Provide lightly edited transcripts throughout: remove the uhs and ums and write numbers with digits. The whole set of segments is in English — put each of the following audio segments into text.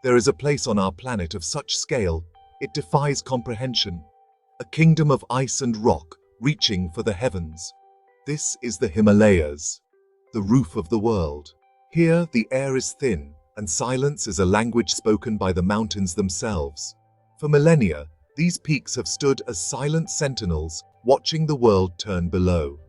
There is a place on our planet of such scale, it defies comprehension. A kingdom of ice and rock, reaching for the heavens. This is the Himalayas, the roof of the world. Here, the air is thin, and silence is a language spoken by the mountains themselves. For millennia, these peaks have stood as silent sentinels, watching the world turn below.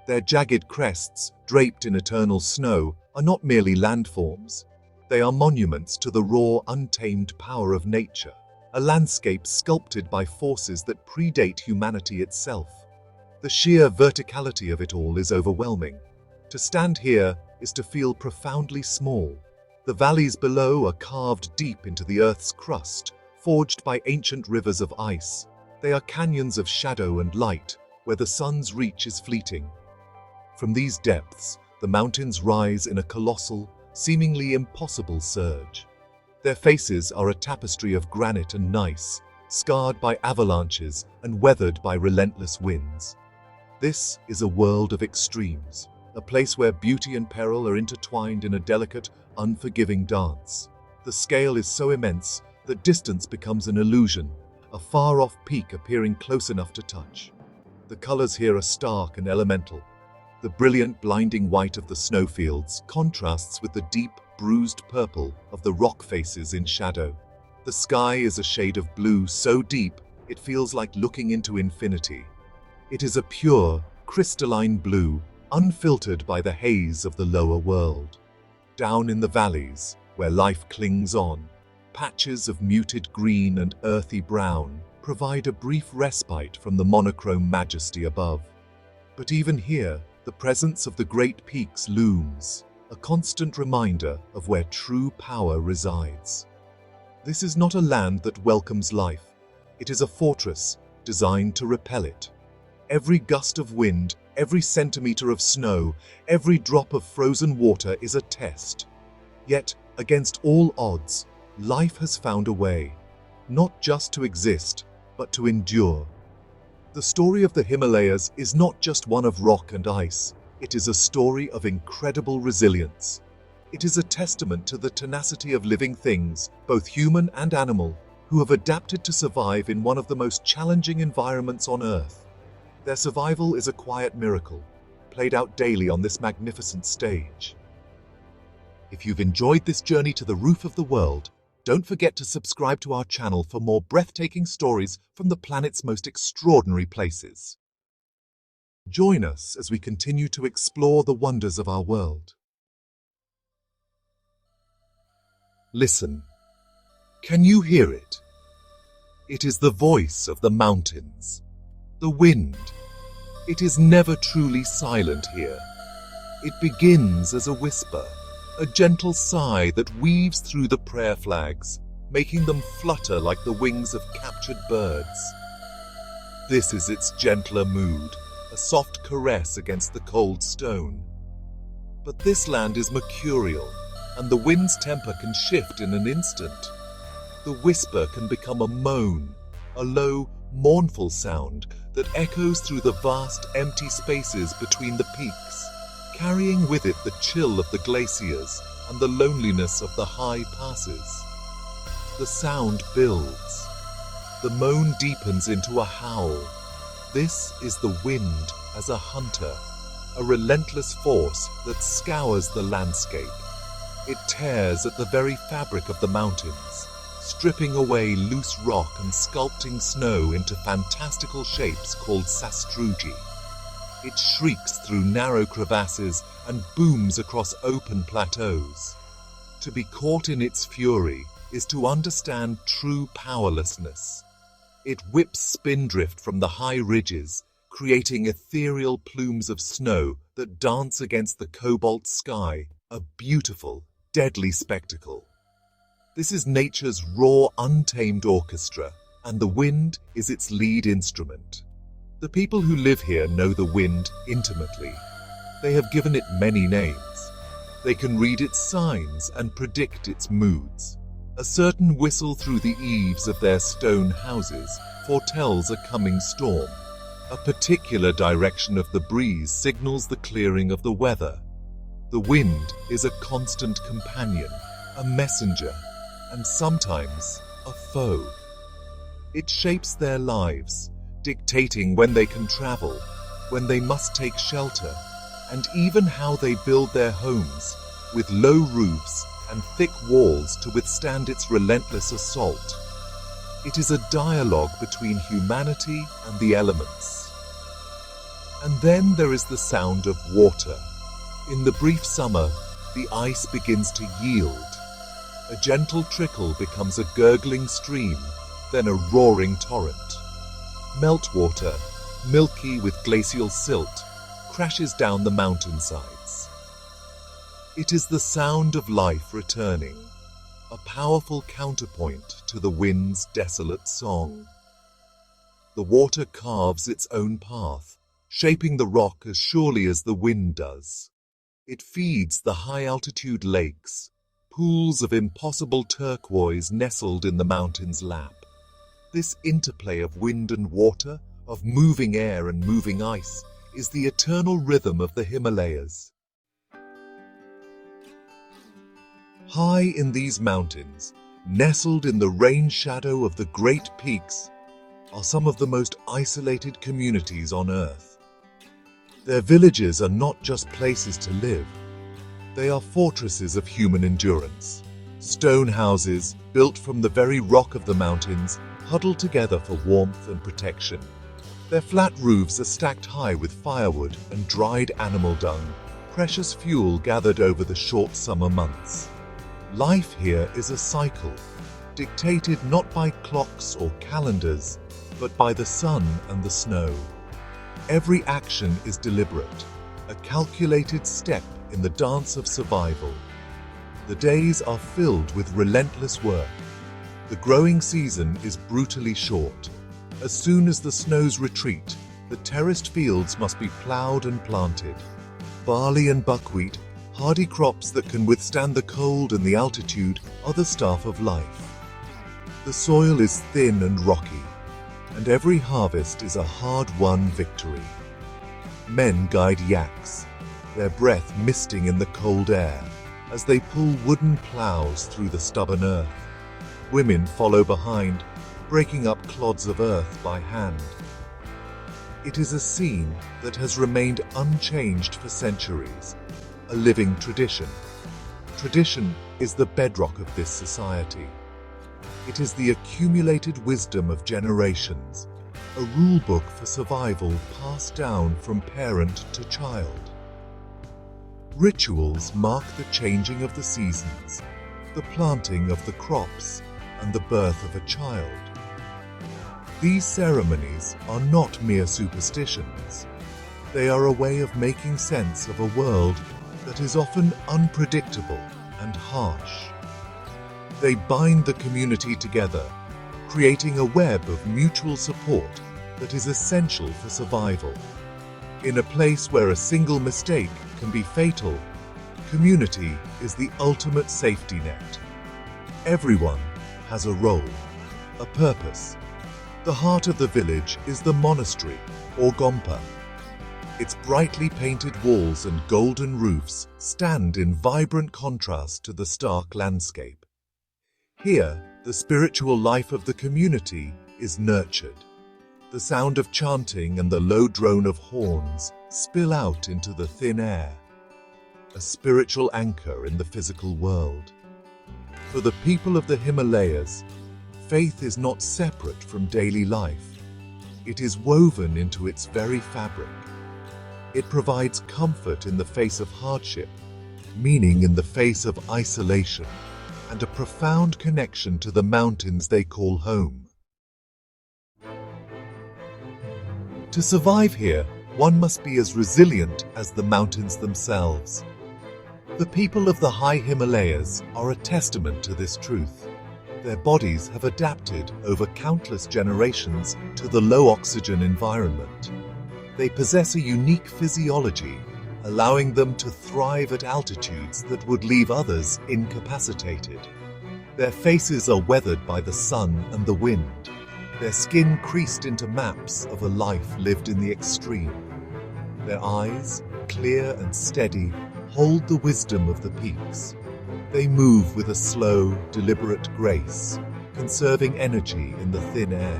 Their jagged crests, draped in eternal snow, are not merely landforms. They are monuments to the raw, untamed power of nature, a landscape sculpted by forces that predate humanity itself. The sheer verticality of it all is overwhelming. To stand here is to feel profoundly small. The valleys below are carved deep into the Earth's crust, forged by ancient rivers of ice. They are canyons of shadow and light, where the sun's reach is fleeting. From these depths, the mountains rise in a colossal, seemingly impossible surge. Their faces are a tapestry of granite and gneiss, scarred by avalanches and weathered by relentless winds. This is a world of extremes, a place where beauty and peril are intertwined in a delicate, unforgiving dance. The scale is so immense that distance becomes an illusion, a far-off peak appearing close enough to touch. The colors here are stark and elemental. The brilliant, blinding white of the snowfields contrasts with the deep, bruised purple of the rock faces in shadow. The sky is a shade of blue so deep it feels like looking into infinity. It is a pure, crystalline blue, unfiltered by the haze of the lower world. Down in the valleys, where life clings on, patches of muted green and earthy brown provide a brief respite from the monochrome majesty above. But even here, the presence of the great peaks looms, a constant reminder of where true power resides. This is not a land that welcomes life. It is a fortress designed to repel it. Every gust of wind, every centimeter of snow, every drop of frozen water is a test. Yet, against all odds, life has found a way, not just to exist, but to endure. The story of the Himalayas is not just one of rock and ice. It is a story of incredible resilience. It is a testament to the tenacity of living things, both human and animal, who have adapted to survive in one of the most challenging environments on Earth. Their survival is a quiet miracle, played out daily on this magnificent stage. If you've enjoyed this journey to the roof of the world, don't forget to subscribe to our channel for more breathtaking stories from the planet's most extraordinary places. Join us as we continue to explore the wonders of our world. Listen. Can you hear it? It is the voice of the mountains. The wind. It is never truly silent here. It begins as a whisper, a gentle sigh that weaves through the prayer flags, making them flutter like the wings of captured birds. This is its gentler mood, a soft caress against the cold stone. But this land is mercurial, and the wind's temper can shift in an instant. The whisper can become a moan, a low, mournful sound that echoes through the vast, empty spaces between the peaks, carrying with it the chill of the glaciers and the loneliness of the high passes. The sound builds. The moan deepens into a howl. This is the wind as a hunter, a relentless force that scours the landscape. It tears at the very fabric of the mountains, stripping away loose rock and sculpting snow into fantastical shapes called sastrugi. It shrieks through narrow crevasses and booms across open plateaus. To be caught in its fury is to understand true powerlessness. It whips spindrift from the high ridges, creating ethereal plumes of snow that dance against the cobalt sky, a beautiful, deadly spectacle. This is nature's raw, untamed orchestra, and the wind is its lead instrument. The people who live here know the wind intimately. They have given it many names. They can read its signs and predict its moods. A certain whistle through the eaves of their stone houses foretells a coming storm. A particular direction of the breeze signals the clearing of the weather. The wind is a constant companion, a messenger. and sometimes a foe. It shapes their lives, dictating when they can travel, when they must take shelter, and even how they build their homes, with low roofs and thick walls to withstand its relentless assault. It is a dialogue between humanity and the elements. And then there is the sound of water. In the brief summer, the ice begins to yield. A gentle trickle becomes a gurgling stream, then a roaring torrent. Meltwater, milky with glacial silt, crashes down the mountainsides. It is the sound of life returning, a powerful counterpoint to the wind's desolate song. The water carves its own path, shaping the rock as surely as the wind does. It feeds the high-altitude lakes, pools of impossible turquoise nestled in the mountain's lap. This interplay of wind and water, of moving air and moving ice, is the eternal rhythm of the Himalayas. High in these mountains, nestled in the rain shadow of the great peaks, are some of the most isolated communities on Earth. Their villages are not just places to live. They are fortresses of human endurance. Stone houses, built from the very rock of the mountains, huddle together for warmth and protection. Their flat roofs are stacked high with firewood and dried animal dung, precious fuel gathered over the short summer months. Life here is a cycle, dictated not by clocks or calendars, but by the sun and the snow. Every action is deliberate, a calculated step in the dance of survival. The days are filled with relentless work. The growing season is brutally short. As soon as the snows retreat, the terraced fields must be ploughed and planted. Barley and buckwheat, hardy crops that can withstand the cold and the altitude, are the staff of life. The soil is thin and rocky, and every harvest is a hard-won victory. Men guide yaks, their breath misting in the cold air, as they pull wooden ploughs through the stubborn earth. Women follow behind, breaking up clods of earth by hand. It is a scene that has remained unchanged for centuries, a living tradition. Tradition is the bedrock of this society. It is the accumulated wisdom of generations, a rule book for survival passed down from parent to child. Rituals mark the changing of the seasons, the planting of the crops, and the birth of a child. These ceremonies are not mere superstitions. They are a way of making sense of a world that is often unpredictable and harsh. They bind the community together, creating a web of mutual support that is essential for survival. In a place where a single mistake can be fatal, community is the ultimate safety net. Everyone has a role, a purpose. The heart of the village is the monastery, or gompa. Its brightly painted walls and golden roofs stand in vibrant contrast to the stark landscape. Here, the spiritual life of the community is nurtured. The sound of chanting and the low drone of horns spill out into the thin air, a spiritual anchor in the physical world. For the people of the Himalayas, faith is not separate from daily life. It is woven into its very fabric. It provides comfort in the face of hardship, meaning in the face of isolation, and a profound connection to the mountains they call home. To survive here, one must be as resilient as the mountains themselves. The people of the high Himalayas are a testament to this truth. Their bodies have adapted over countless generations to the low-oxygen environment. They possess a unique physiology, allowing them to thrive at altitudes that would leave others incapacitated. Their faces are weathered by the sun and the wind, their skin creased into maps of a life lived in the extreme. Their eyes, clear and steady, hold the wisdom of the peaks, They move with a slow, deliberate grace, conserving energy in the thin air.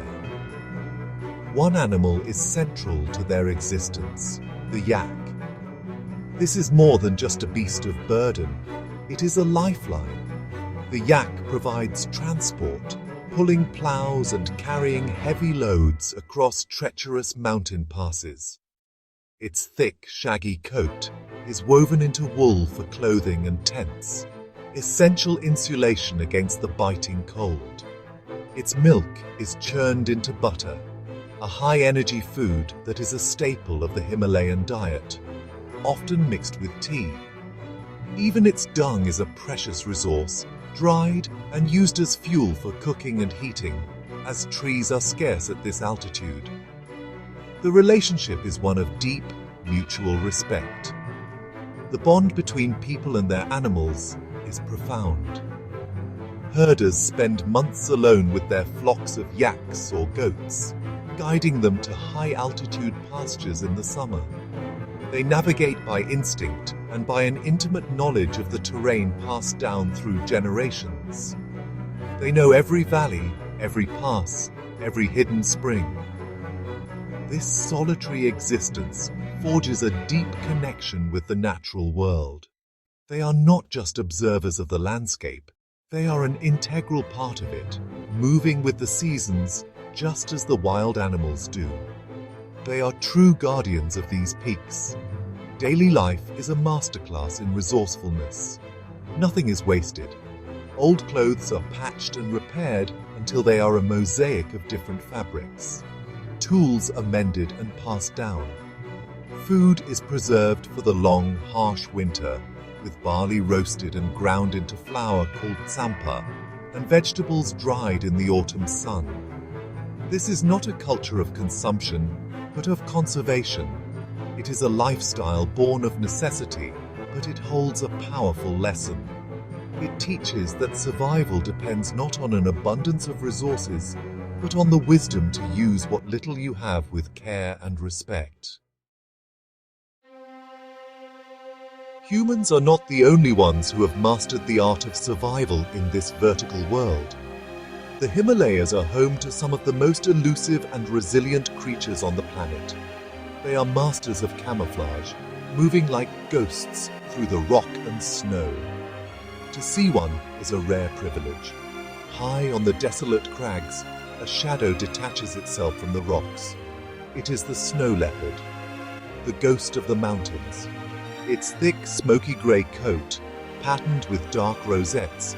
One animal is central to their existence, the yak. This is more than just a beast of burden, it is a lifeline. The yak provides transport, pulling plows and carrying heavy loads across treacherous mountain passes. Its thick, shaggy coat is woven into wool for clothing and tents, essential insulation against the biting cold. Its milk is churned into butter, a high-energy food that is a staple of the Himalayan diet, often mixed with tea. Even its dung is a precious resource, dried and used as fuel for cooking and heating, as trees are scarce at this altitude. The relationship is one of deep, mutual respect. The bond between people and their animals is profound. Herders spend months alone with their flocks of yaks or goats, guiding them to high-altitude pastures in the summer. They navigate by instinct and by an intimate knowledge of the terrain passed down through generations. They know every valley, every pass, every hidden spring. This solitary existence forges a deep connection with the natural world. They are not just observers of the landscape, they are an integral part of it, moving with the seasons just as the wild animals do. They are true guardians of these peaks. Daily life is a masterclass in resourcefulness. Nothing is wasted. Old clothes are patched and repaired until they are a mosaic of different fabrics. Tools are mended and passed down. Food is preserved for the long, harsh winter, with barley roasted and ground into flour called tsampa, and vegetables dried in the autumn sun. This is not a culture of consumption, but of conservation. It is a lifestyle born of necessity, but it holds a powerful lesson. It teaches that survival depends not on an abundance of resources, but on the wisdom to use what little you have with care and respect. Humans are not the only ones who have mastered the art of survival in this vertical world. The Himalayas are home to some of the most elusive and resilient creatures on the planet. They are masters of camouflage, moving like ghosts through the rock and snow. To see one is a rare privilege. High on the desolate crags, a shadow detaches itself from the rocks. It is the snow leopard, the ghost of the mountains. Its thick, smoky grey coat, patterned with dark rosettes,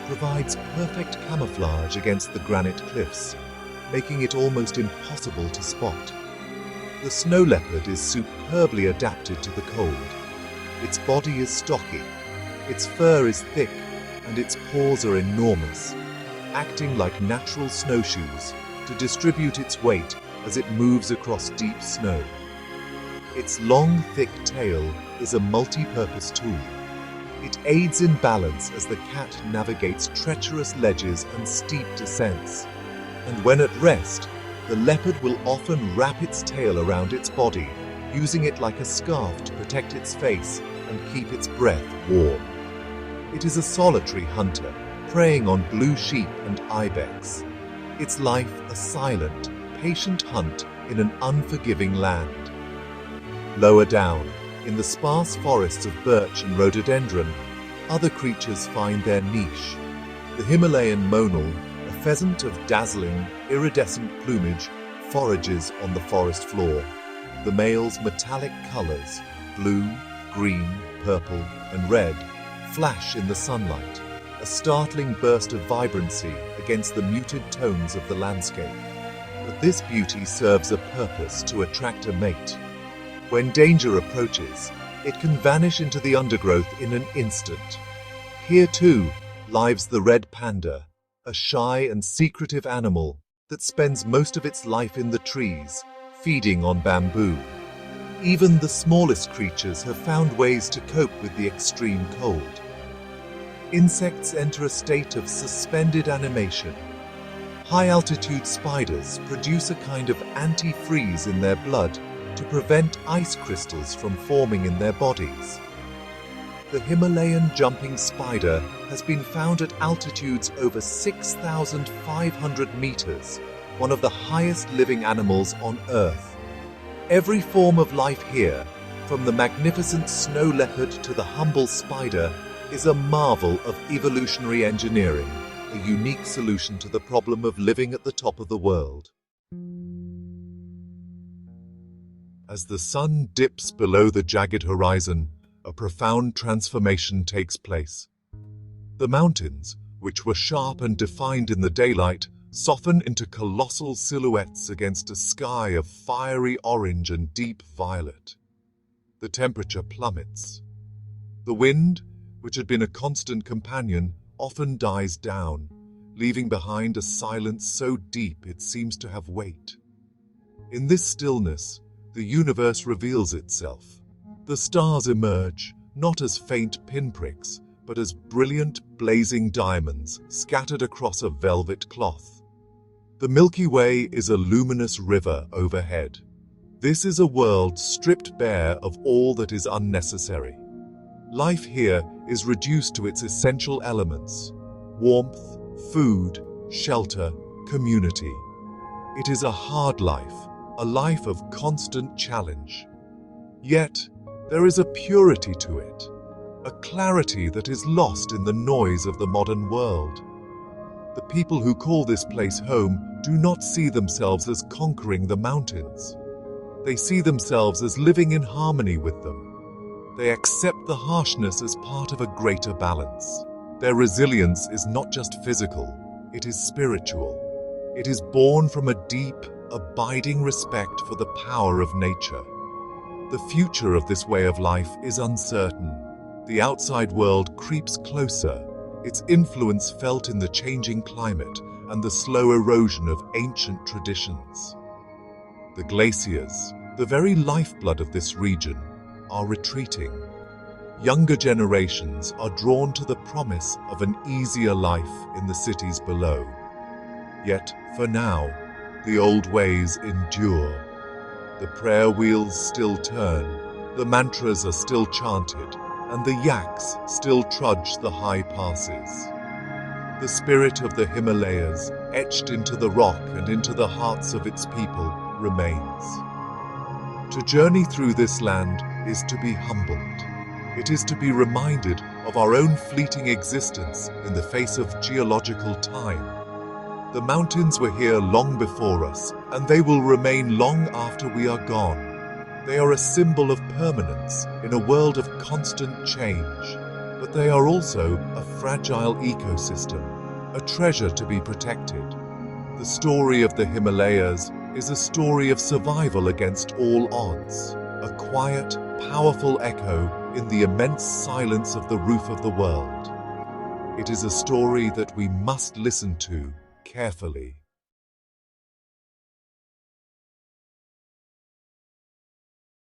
provides perfect camouflage against the granite cliffs, making it almost impossible to spot. The snow leopard is superbly adapted to the cold. Its body is stocky, its fur is thick, and its paws are enormous, acting like natural snowshoes to distribute its weight as it moves across deep snow. Its long, thick tail is a multi-purpose tool. It aids in balance as the cat navigates treacherous ledges and steep descents. And when at rest, the leopard will often wrap its tail around its body, using it like a scarf to protect its face and keep its breath warm. It is a solitary hunter, preying on blue sheep and ibex. Its life a silent, patient hunt in an unforgiving land. Lower down, in the sparse forests of birch and rhododendron, other creatures find their niche. The Himalayan monal, a pheasant of dazzling, iridescent plumage, forages on the forest floor. The male's metallic colors, blue, green, purple, and red, flash in the sunlight, a startling burst of vibrancy against the muted tones of the landscape. But this beauty serves a purpose to attract a mate. When danger approaches, it can vanish into the undergrowth in an instant. Here too lives the red panda, a shy and secretive animal that spends most of its life in the trees, feeding on bamboo. Even the smallest creatures have found ways to cope with the extreme cold. Insects enter a state of suspended animation. High-altitude spiders produce a kind of antifreeze in their blood to prevent ice crystals from forming in their bodies. The Himalayan jumping spider has been found at altitudes over 6,500 meters, one of the highest living animals on Earth. Every form of life here, from the magnificent snow leopard to the humble spider, is a marvel of evolutionary engineering, a unique solution to the problem of living at the top of the world. As the sun dips below the jagged horizon, a profound transformation takes place. The mountains, which were sharp and defined in the daylight, soften into colossal silhouettes against a sky of fiery orange and deep violet. The temperature plummets. The wind, which had been a constant companion, often dies down, leaving behind a silence so deep it seems to have weight. In this stillness, the universe reveals itself. The stars emerge, not as faint pinpricks, but as brilliant, blazing diamonds scattered across a velvet cloth. The Milky Way is a luminous river overhead. This is a world stripped bare of all that is unnecessary. Life here is reduced to its essential elements: warmth, food, shelter, community. It is a hard life, a life of constant challenge. Yet, there is a purity to it, a clarity that is lost in the noise of the modern world. The people who call this place home do not see themselves as conquering the mountains. They see themselves as living in harmony with them. They accept the harshness as part of a greater balance. Their resilience is not just physical, it is spiritual. It is born from a deep, abiding respect for the power of nature. The future of this way of life is uncertain. The outside world creeps closer, its influence felt in the changing climate and the slow erosion of ancient traditions. The glaciers, the very lifeblood of this region, are retreating. Younger generations are drawn to the promise of an easier life in the cities below. Yet, for now, the old ways endure. The prayer wheels still turn, the mantras are still chanted, and the yaks still trudge the high passes. The spirit of the Himalayas, etched into the rock and into the hearts of its people, remains. To journey through this land is to be humbled. It is to be reminded of our own fleeting existence in the face of geological time. The mountains were here long before us, and they will remain long after we are gone. They are a symbol of permanence in a world of constant change, but they are also a fragile ecosystem, a treasure to be protected. The story of the Himalayas is a story of survival against all odds, a quiet, powerful echo in the immense silence of the roof of the world. It is a story that we must listen to carefully.